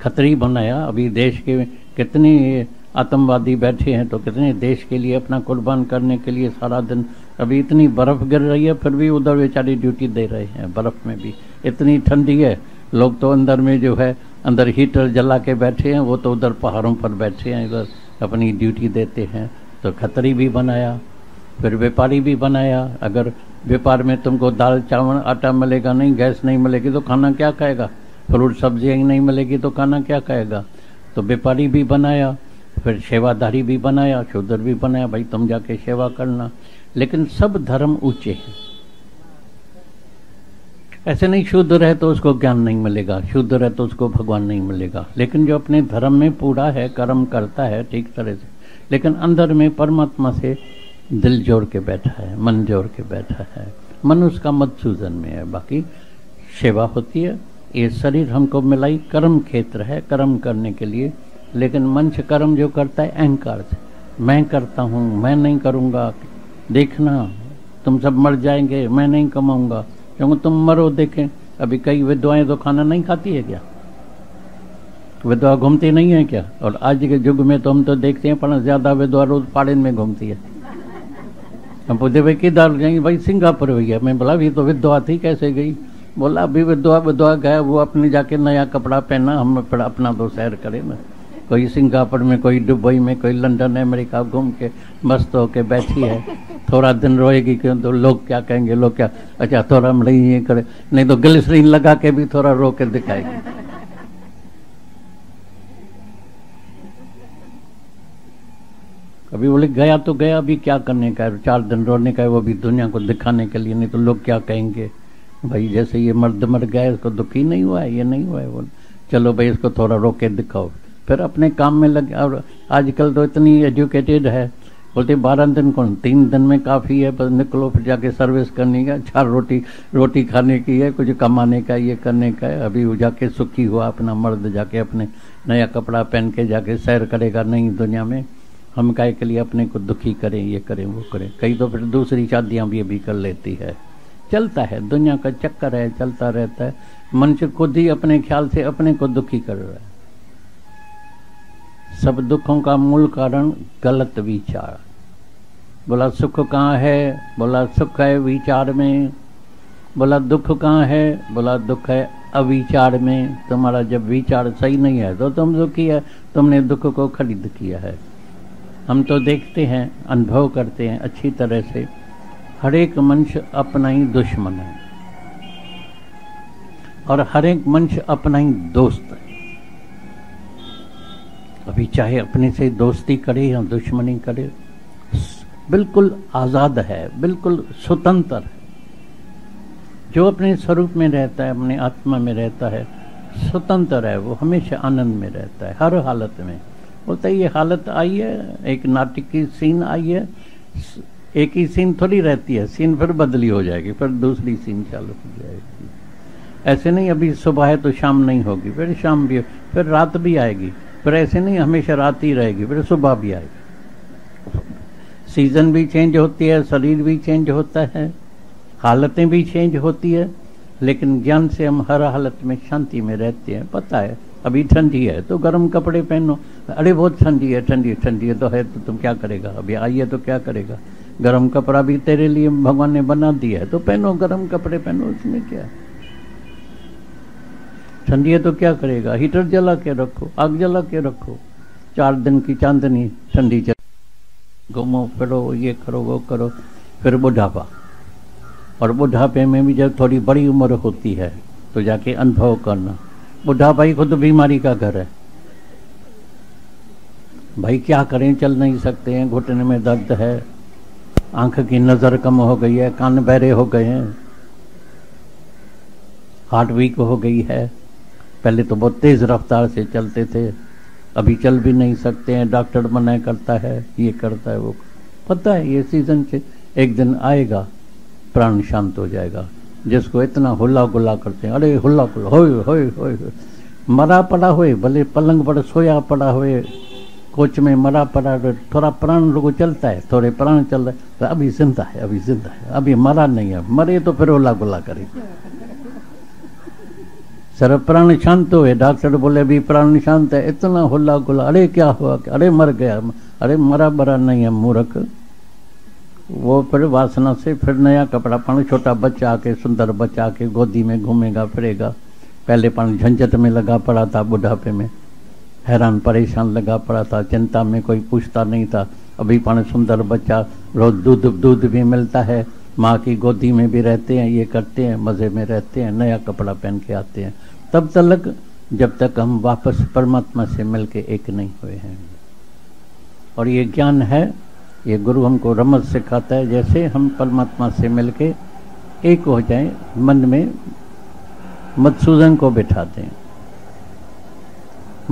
खत्री बनाया। अभी देश के कितने आतंकवादी बैठे हैं, तो कितने देश के लिए अपना कुर्बान करने के लिए सारा दिन। अभी इतनी बर्फ गिर रही है, फिर भी उधर बेचारी ड्यूटी दे रहे हैं, बर्फ में भी इतनी ठंडी है। लोग तो अंदर में जो है, अंदर हीटर जला के बैठे हैं, वो तो उधर पहाड़ों पर बैठे हैं, इधर अपनी ड्यूटी देते हैं। तो खत्री भी बनाया, फिर व्यापारी भी बनाया। अगर व्यापार में तुमको दाल चावल आटा मिलेगा नहीं, गैस नहीं मिलेगी तो खाना क्या खाएगा? फ्रूट सब्जियाँ नहीं मिलेगी तो खाना क्या खाएगा? तो व्यापारी भी बनाया, फिर सेवादारी भी बनाया, शूद्र भी बनाया, भाई तुम जाके सेवा करना। लेकिन सब धर्म ऊंचे हैं। ऐसे नहीं शूद्र है तो उसको ज्ञान नहीं मिलेगा, शूद्र है तो उसको भगवान नहीं मिलेगा। लेकिन जो अपने धर्म में पूरा है, कर्म करता है ठीक तरह से, लेकिन अंदर में परमात्मा से दिल जोड़ के बैठा है, मन जोड़ के बैठा है। मन उसका मधुसूदन में है, बाकी सेवा होती है। ये शरीर हमको मिलाई कर्म क्षेत्र है, कर्म करने के लिए। लेकिन मंच कर्म जो करता है अहंकार से, मैं करता हूँ, मैं नहीं करूँगा, देखना तुम सब मर जाएंगे, मैं नहीं कमाऊँगा। क्योंकि तुम मरो देखें, अभी कई विधवाएं तो खाना नहीं खाती है क्या? विधवा घूमती नहीं है क्या? और आज के युग में तो हम तो देखते हैं, पर ज्यादा विधवा रोज फाड़न में घूमती है। हम पूछते भाई किधर गई? भाई सिंगापुर भैया। मैं बोला अभी तो विधवा थी, कैसे गई? बोला अभी विधवा गया, वो अपने जाके नया कपड़ा पहना, हम फिर अपना तो सैर करें ना। कोई सिंगापुर में, कोई दुबई में, कोई लंदन अमेरिका घूम के मस्त होके बैठी है। थोड़ा दिन रोएगी क्यों? तो लोग क्या कहेंगे, लोग क्या, अच्छा थोड़ा मड़ी ये करे, नहीं तो ग्लिसरीन लगा के भी थोड़ा रो के दिखाएगी। अभी बोले गया तो गया, अभी क्या करने का है? 4 दिन रोने का है, वो भी दुनिया को दिखाने के लिए, नहीं तो लोग क्या कहेंगे। भाई जैसे ये मर्द मर गया, इसको दुखी नहीं हुआ है, ये नहीं हुआ है, बोले चलो भाई इसको थोड़ा रो के दिखाओ, फिर अपने काम में लगे। और आजकल तो इतनी एजुकेटेड है, बोलते 12 दिन कौन, 3 दिन में काफ़ी है, बस निकलो फिर जाके सर्विस करनी का, 4 रोटी खाने की है, कुछ कमाने का, ये करने का है। अभी वो जाके सुखी हुआ अपना मर्द जाके अपने नया कपड़ा पहन के जाके सैर करेगा नई दुनिया में। हम काहे के लिए अपने को दुखी करें, ये करें वो करें। कई तो फिर दूसरी शादियाँ भी कर लेती है। चलता है, दुनिया का चक्कर है, चलता रहता है। मनुष्य खुद ही अपने ख्याल से अपने को दुखी कर रहा है। सब दुखों का मूल कारण गलत विचार। बोला सुख कहाँ है? बोला सुख है विचार में। बोला दुख कहाँ है? बोला दुख है अविचार में। तुम्हारा जब विचार सही नहीं है तो तुम दुखी है, तुमने दुख को खरीद किया है। हम तो देखते हैं, अनुभव करते हैं अच्छी तरह से, हर एक मनुष्य अपना ही दुश्मन है और हर एक मनुष्य अपना ही दोस्त है। अभी चाहे अपने से दोस्ती करे या दुश्मनी करे, बिल्कुल आज़ाद है, बिल्कुल स्वतंत्र है। जो अपने स्वरूप में रहता है, अपने आत्मा में रहता है, स्वतंत्र है, वो हमेशा आनंद में रहता है हर हालत में। बोलता है ये हालत आई है, एक नाटक की सीन आई है, एक ही सीन थोड़ी रहती है, सीन फिर बदली हो जाएगी, फिर दूसरी सीन चालू हो जाएगी। ऐसे नहीं अभी सुबह है तो शाम नहीं होगी, फिर शाम भी, फिर रात भी आएगी, फिर ऐसे नहीं हमेशा रात ही रहेगी, फिर सुबह भी आएगी। सीजन भी चेंज होती है, शरीर भी चेंज होता है, हालतें भी चेंज होती है, लेकिन ज्ञान से हम हर हालत में शांति में रहते हैं। पता है अभी ठंडी है तो गर्म कपड़े पहनो, अरे बहुत ठंडी है, ठंडी है तो है तो तुम क्या करेगा, अभी आई है तो क्या करेगा, गर्म कपड़ा भी तेरे लिए भगवान ने बना दिया है तो पहनो, गर्म कपड़े पहनो, उसमें क्या है। ठंडी है तो क्या करेगा, हीटर जला के रखो, आग जला के रखो, 4 दिन की चांदनी ठंडी चल, घूमो फिरो, ये करो वो करो। फिर बुढ़ापा, और बुढ़ापे में भी जब थोड़ी बड़ी उम्र होती है तो जाके अनुभव करना, बुढ़ापा ही खुद बीमारी का घर है। भाई क्या करें, चल नहीं सकते हैं, घुटने में दर्द है, आंख की नजर कम हो गई है, कान बहरे हो गए हैं, हार्ट वीक हो गई है। पहले तो बहुत तेज रफ्तार से चलते थे, अभी चल भी नहीं सकते हैं, डॉक्टर मना करता है, ये करता है वो। पता है ये सीजन से एक दिन आएगा, प्राण शांत हो जाएगा। जिसको इतना हुल्ला गुल्ला करते हैं, अरे हुल्ला गुल्ला होए होए होए, मरा पड़ा होए, भले पलंग पर सोया पड़ा होए, कोच में मरा पड़ा, थोड़ा प्राण लोगो चलता है, थोड़े प्राण चल रहे तो अभी जिंदा है, अभी जिंदा है, अभी मरा नहीं है, मरे तो फिर हुल्ला गुल्ला करे। सर प्राण शांत हुए, डॉक्टर बोले अभी प्राण शांत है, इतना हुल्ला गुल्ला, अरे क्या हुआ, अरे मर गया, अरे मरा बरा नहीं है मूर्ख। वो फिर वासना से फिर नया कपड़ा पहन, छोटा बच्चा आके, सुंदर बच्चा आके गोदी में घूमेगा फिरेगा। पहले पानी झंझट में लगा पड़ा था, बुढ़ापे में हैरान परेशान लगा पड़ा था, चिंता में कोई पूछता नहीं था। अभी पानी सुंदर बच्चा, रोज दूध भी मिलता है, माँ की गोदी में भी रहते हैं, ये करते हैं, मज़े में रहते हैं, नया कपड़ा पहन के आते हैं, तब तक जब तक हम वापस परमात्मा से मिलके एक नहीं हुए हैं। और ये ज्ञान है, ये गुरु हमको रमज सिखाता है, जैसे हम परमात्मा से मिलके एक हो जाएं, मन में मधुसूदन को बिठा दें।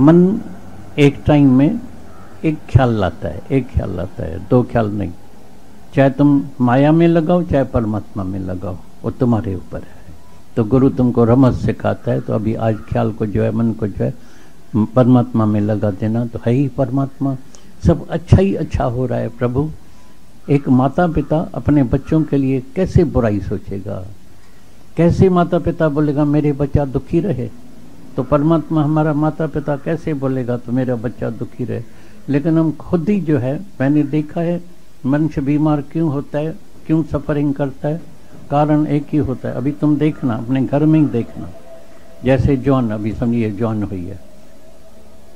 मन एक टाइम में एक ख्याल लाता है, एक ख्याल लाता है, 2 ख्याल नहीं। चाहे तुम माया में लगाओ चाहे परमात्मा में लगाओ, वो तुम्हारे ऊपर है। तो गुरु तुमको रमज सिखाता है, तो अभी आज ख्याल को जो है, मन को जो है परमात्मा में लगा देना, तो है ही परमात्मा, सब अच्छा ही अच्छा हो रहा है। प्रभु, एक माता पिता अपने बच्चों के लिए कैसे बुराई सोचेगा, कैसे माता पिता बोलेगा मेरे बच्चा दुखी रहे, तो परमात्मा हमारा माता पिता कैसे बोलेगा तो मेरा बच्चा दुखी रहे। लेकिन हम खुद ही जो है, मैंने देखा है मनुष्य बीमार क्यों होता है, क्यों सफरिंग करता है, कारण एक ही होता है। अभी तुम देखना, अपने घर में ही देखना, जैसे जॉन, अभी समझिए जॉन हुई है,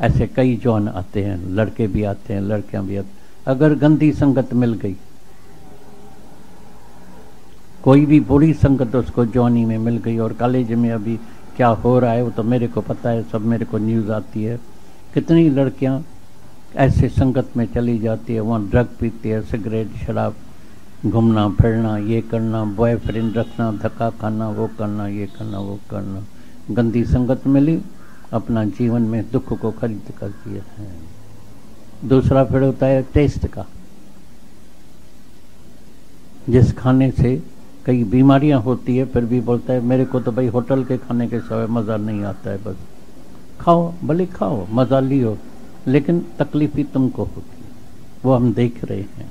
ऐसे कई जॉन आते हैं, लड़के भी आते हैं, लड़कियां भी आती। अगर गंदी संगत मिल गई, कोई भी बुरी संगत उसको जॉनी में मिल गई, और कॉलेज में अभी क्या हो रहा है वो तो मेरे को पता है, सब मेरे को न्यूज़ आती है, कितनी लड़कियां ऐसे संगत में चली जाती है, वहाँ ड्रग पीती है, सिगरेट शराब, घूमना फिरना, ये करना, बॉयफ्रेंड रखना, धक्का खाना, वो करना, ये करना, वो करना। गंदी संगत मिली, अपना जीवन में दुख को खरीद कर दिया है। दूसरा फिर होता है टेस्ट का, जिस खाने से कई बीमारियां होती है, फिर भी बोलता है मेरे को तो भाई होटल के खाने के सिवाय मज़ा नहीं आता है, बस खाओ, भले खाओ, मज़ा लियो, लेकिन तकलीफ ही तुमको होती है, वो हम देख रहे हैं।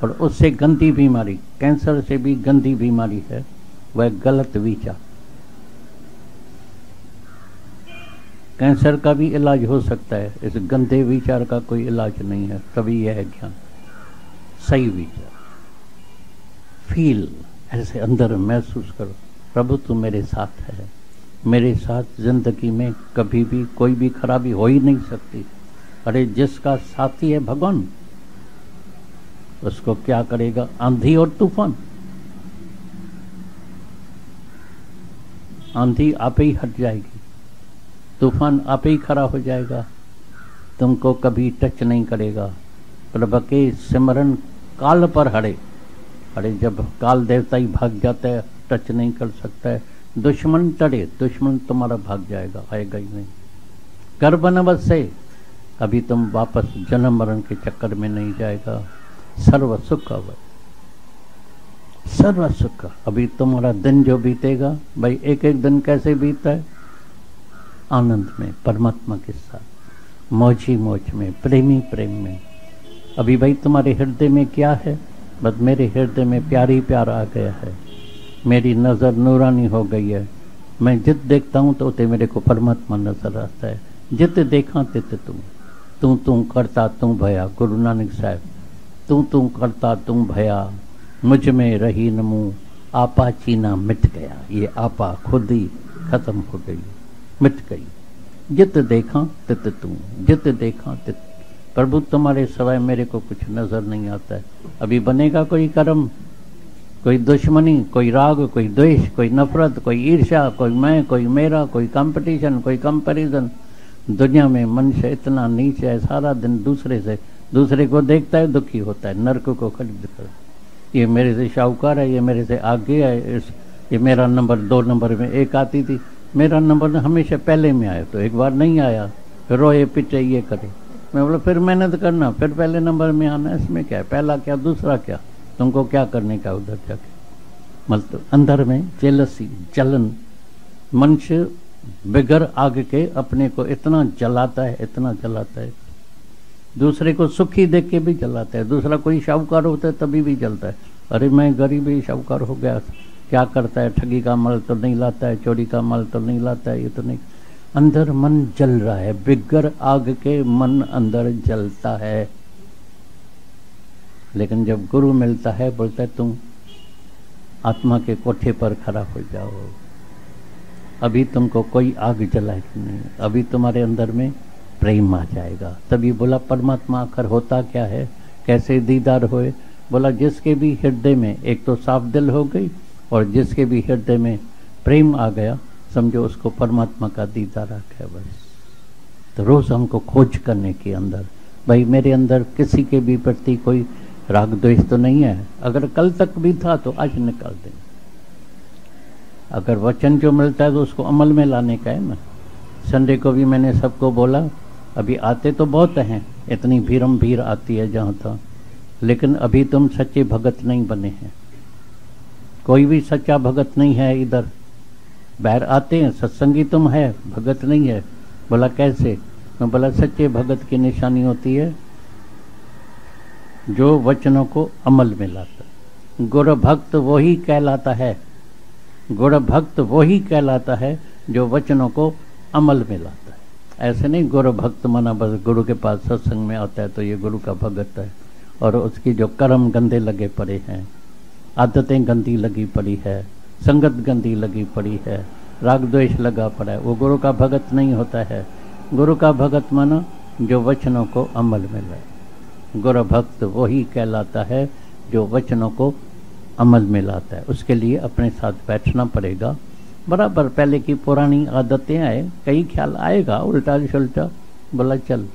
और उससे गंदी बीमारी, कैंसर से भी गंदी बीमारी है वह गलत विचार। कैंसर का भी इलाज हो सकता है, इस गंदे विचार का कोई इलाज नहीं है। तभी यह है ज्ञान, सही विचार, फील, ऐसे अंदर महसूस करो प्रभु तू मेरे साथ है, मेरे साथ जिंदगी में कभी भी कोई भी खराबी हो ही नहीं सकती। अरे जिसका साथी है भगवान, उसको क्या करेगा आंधी और तूफान, आंधी आप ही हट जाएगी, तूफान आप ही खड़ा हो जाएगा, तुमको कभी टच नहीं करेगा। प्रभु के सिमरन काल पर हरे, अरे जब काल देवता ही भाग जाता है, टच नहीं कर सकता है, दुश्मन टड़े, दुश्मन तुम्हारा भाग जाएगा, आएगा ही नहीं। गर्भ नवस से अभी तुम वापस जन्म मरण के चक्कर में नहीं जाएगा। सर्व सुख अवय, सर्व सुख। अभी तुम्हारा दिन जो बीतेगा भाई, एक एक दिन कैसे बीतता है, आनंद में परमात्मा के साथ। मौज ही मौज में, प्रेमी प्रेम में। अभी भाई तुम्हारे हृदय में क्या है? बस मेरे हृदय में प्यार ही प्यार आ गया है, मेरी नज़र नूरानी हो गई है। मैं जित देखता हूँ तो उते मेरे को परमात्मा नजर आता है। जित देखा तित तू तू करता तू भया। गुरु नानक साहब, तू करता तू भया, मुझ में रही नमू, आपा चीना मिट गया। ये आपा खुद ही खत्म हो गई, मिट गई। जित देखा तित तू, जित देखा तित। प्रभु तुम्हारे सिवाय मेरे को कुछ नजर नहीं आता है। अभी बनेगा कोई कर्म, कोई दुश्मनी, कोई राग, कोई द्वेष, कोई नफरत, कोई ईर्ष्या, कोई मैं, कोई मेरा, कोई कंपटीशन, कोई कंपैरिजन। दुनिया में मनुष्य इतना नीच है, सारा दिन दूसरे को देखता है, दुखी होता है, नरक को खरीद कर। ये मेरे से शाहूकार है, ये मेरे से आगे है, ये मेरा नंबर 2 नंबर में 1 आती थी, मेरा नंबर हमेशा पहले में आया, तो एक बार नहीं आया, फिर रोए पिटे ये करे। मैं बोला फिर मेहनत करना, फिर पहले नंबर में आना, इसमें क्या है, पहला क्या दूसरा क्या, तुमको क्या करने का उधर जाके। मतलब अंदर में जेलसी, जलन। मनुष्य बिगर आग के अपने को इतना जलाता है, इतना जलाता है, दूसरे को सुखी देख के भी जलाता है। दूसरा कोई शाहूकार होता है तभी भी जलता है, अरे मैं गरीब ही शाहूकार हो गया, क्या करता है, ठगी का माल तो नहीं लाता है, चोरी का माल तो नहीं लाता है, ये तो नहीं। अंदर मन जल रहा है, बिगर आग के मन अंदर जलता है। लेकिन जब गुरु मिलता है, बोलता है तुम आत्मा के कोठे पर खड़ा हो जाओ, अभी तुमको कोई आग जलाएगी नहीं, अभी तुम्हारे अंदर में प्रेम आ जाएगा। तभी बोला परमात्मा आखिर होता क्या है, कैसे दीदार होए। बोला जिसके भी हृदय में एक तो साफ दिल हो गई, और जिसके भी हृदय में प्रेम आ गया, समझो उसको परमात्मा का दीदार आ गया बस। तो रोज हमको खोज करने के अंदर, भाई मेरे अंदर किसी के भी प्रति कोई राग द्वेष तो नहीं है। अगर कल तक भी था तो आज निकाल दें। अगर वचन जो मिलता है तो उसको अमल में लाने का है ना। संडे को भी मैंने सबको बोला, अभी आते तो बहुत हैं, इतनी भीड़ आती है जहाँ था, लेकिन अभी तुम सच्चे भगत नहीं बने हैं। कोई भी सच्चा भगत नहीं है इधर। बाहर आते हैं, सत्संगी तुम है, भगत नहीं है। बोला कैसे? मैं बोला सच्चे भगत की निशानी होती है जो वचनों को अमल में लाता है। गुरु भक्त वही कहलाता है, गुरु भक्त वही कहलाता है जो वचनों को अमल में लाता है। ऐसे नहीं गुरु भक्त माना बस गुरु के पास सत्संग में आता है तो ये गुरु का भगत है, और उसकी जो कर्म गंदे लगे पड़े हैं, आदतें गंदी लगी पड़ी है, संगत गंदी लगी पड़ी है, राग द्वेष लगा पड़ा है, वो गुरु का भगत नहीं होता है। गुरु का भगत माना जो वचनों को अमल में लाए। गुरु भक्त वही कहलाता है जो वचनों को अमल में लाता है। उसके लिए अपने साथ बैठना पड़ेगा। बराबर पहले की पुरानी आदतें आए, कई ख्याल आएगा उल्टा सुल्टा। बोला चल,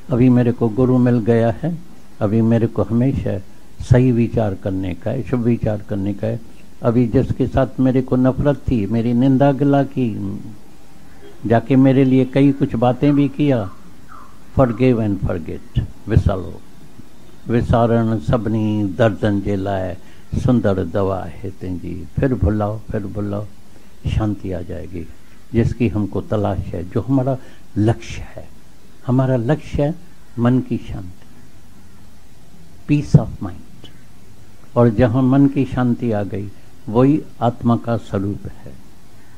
अभी मेरे को गुरु मिल गया है, अभी मेरे को हमेशा सही विचार करने का है, शुभ विचार करने का है। अभी जिसके साथ मेरे को नफरत थी, मेरी निंदा गिला की, जाके मेरे लिए कई कुछ बातें भी किया, फॉरगिव एंड फॉरगेट, विसालो। विसारण सबनी दर्दन जे लाए, सुंदर दवा है तेजी। फिर भुलाओ, फिर भुलाओ, शांति आ जाएगी, जिसकी हमको तलाश है, जो हमारा लक्ष्य है। हमारा लक्ष्य है मन की शांति, पीस ऑफ माइंड। और जहाँ मन की शांति आ गई, वही आत्मा का स्वरूप है।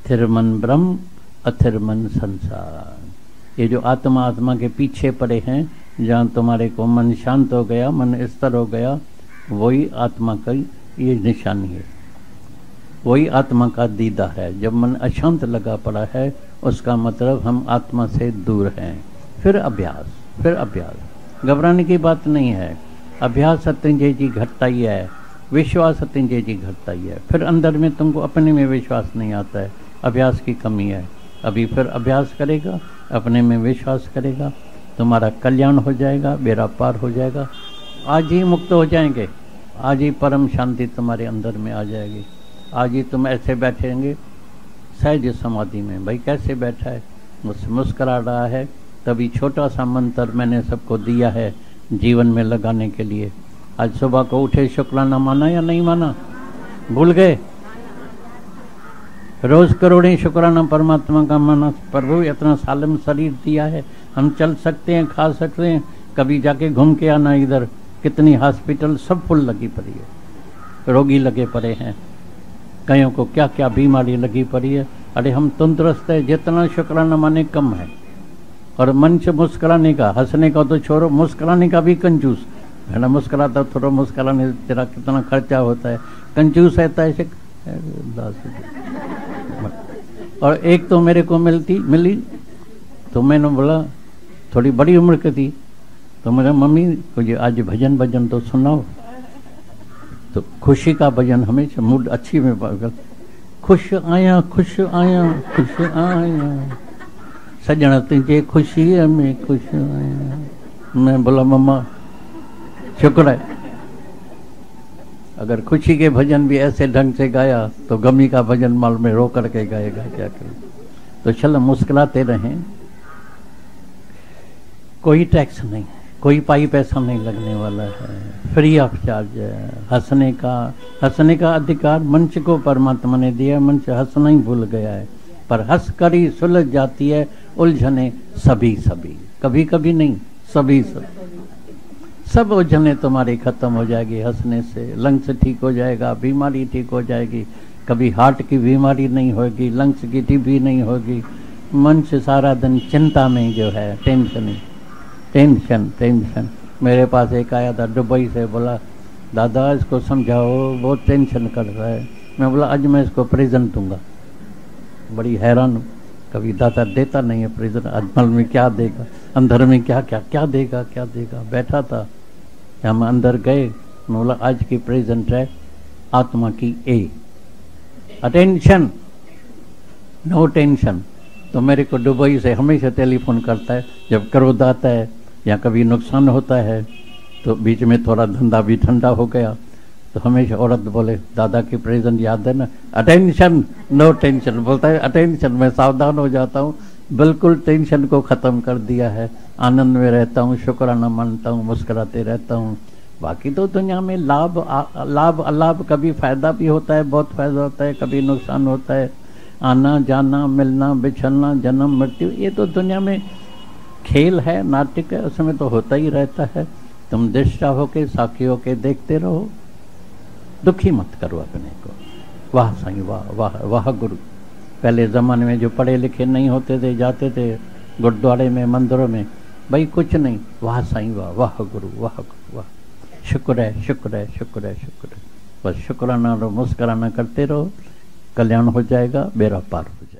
थिर मन ब्रह्म, अथिर मन संसार। ये जो आत्मा आत्मा के पीछे पड़े हैं, जहाँ तुम्हारे को मन शांत हो गया, मन स्थिर हो गया, वही आत्मा का ये निशानी है, वही आत्मा का दीदा है। जब मन अशांत लगा पड़ा है, उसका मतलब हम आत्मा से दूर हैं। फिर अभ्यास, फिर अभ्यास, घबराने की बात नहीं है। अभ्यास सत्यंजय जी घटता ही है, विश्वास सत्यंजय जी घटता ही है। फिर अंदर में तुमको अपने में विश्वास नहीं आता है, अभ्यास की कमी है। अभी फिर अभ्यास करेगा, अपने में विश्वास करेगा, तुम्हारा कल्याण हो जाएगा, बेड़ा पार हो जाएगा। आज ही मुक्त हो जाएंगे, आज ही परम शांति तुम्हारे अंदर में आ जाएगी। आज ही तुम ऐसे बैठेंगे सहज समाधि में। भाई कैसे बैठा है, मुस्कुरा रहा है। तभी छोटा सा मंत्र मैंने सबको दिया है जीवन में लगाने के लिए। आज सुबह को उठे शुक्राना माना या नहीं माना? भूल गए? रोज करोड़ें शुक्राना परमात्मा का माना, प्रभु इतना सालम शरीर दिया है, हम चल सकते हैं, खा सकते हैं, कभी जाके घूम के आना इधर, कितनी हॉस्पिटल सब फुल लगी पड़ी है, रोगी लगे पड़े हैं, कईयों को क्या क्या बीमारी लगी पड़ी है। अरे हम तंदुरुस्त है, जितना शुक्राना माने कम है। और मन से मुस्कुराने का, हंसने का तो छोड़ो, मुस्कुराने का भी कंजूस है ना, मुस्कुराता थोड़ा, मुस्कुराने तेरा कितना खर्चा होता है, कंजूस रहता है। और एक तो मेरे को मिली तो मैंने बोला, थोड़ी बड़ी उम्र की थी, तो मेरा मम्मी मुझे आज भजन तो सुनाओ। तो खुशी का भजन, हमेशा मूड अच्छी में पागल, खुश आया खुश आया खुश आया, सजन तुझे खुशी में खुश आया। मैं बोला मम्मा शुक्र है, अगर खुशी के भजन भी ऐसे ढंग से गाया तो गमी का भजन माल में रो करके गाएगा, क्या करें। तो चलो मुस्कुराते रहें, कोई टैक्स नहीं, कोई पाई पैसा नहीं लगने वाला है, फ्री ऑफ चार्ज है। हंसने का अधिकार मंच को परमात्मा ने दिया, मंच हंसना ही भूल गया है, पर हंस कर ही सुलझ जाती है उलझने सभी, कभी कभी नहीं, सभी सब उलझने तुम्हारी खत्म हो जाएगी हंसने से। लंग्स ठीक हो जाएगा, बीमारी ठीक हो जाएगी, कभी हार्ट की बीमारी नहीं होगी, लंग्स की टीबी नहीं होगी। मन से सारा दिन चिंता में जो है, टेंशन। मेरे पास एक आया था दुबई से, बोला दादा इसको समझाओ, बहुत टेंशन कर रहा है। मैं बोला आज मैं इसको प्रेजेंट दूंगा। बड़ी हैरान, कभी दादा देता नहीं है प्रेजेंट, अजमल में क्या देगा, अंदर में क्या देगा। बैठा था, हम अंदर गए, मैं बोला आज की प्रेजेंट है आत्मा की ए, अटेंशन, नो टेंशन। तो मेरे को दुबई से हमेशा टेलीफोन करता है, जब क्रोध आता है या कभी नुकसान होता है, तो बीच में थोड़ा धंधा भी ठंडा हो गया, तो हमेशा औरत बोले दादा की प्रेजेंट याद है ना, अटेंशन नो टेंशन, बोलता है अटेंशन। मैं सावधान हो जाता हूँ, बिल्कुल टेंशन को ख़त्म कर दिया है, आनंद में रहता हूँ, शुक्राना मानता हूँ, मुस्कुराते रहता हूँ। बाकी तो दुनिया में लाभ अलाभ, कभी फ़ायदा भी होता है, बहुत फ़ायदा होता है, कभी नुकसान होता है, आना जाना, मिलना बिछड़ना, जन्म मृत्यु, ये तो दुनिया में खेल है, नाटक है, उसमें तो होता ही रहता है। तुम दृष्टा होके, साक्षी होके देखते रहो, दुखी मत करो अपने को। वाह साईं, वाह गुरु। पहले ज़माने में जो पढ़े लिखे नहीं होते थे, जाते थे गुरुद्वारे में, मंदिरों में, भाई कुछ नहीं, वाह साईं, वाह गुरु, वाह शुक्र है। बस शुक्राना और मुस्कुराना करते रहो, कल्याण हो जाएगा, बेड़ा पार हो जाएगा।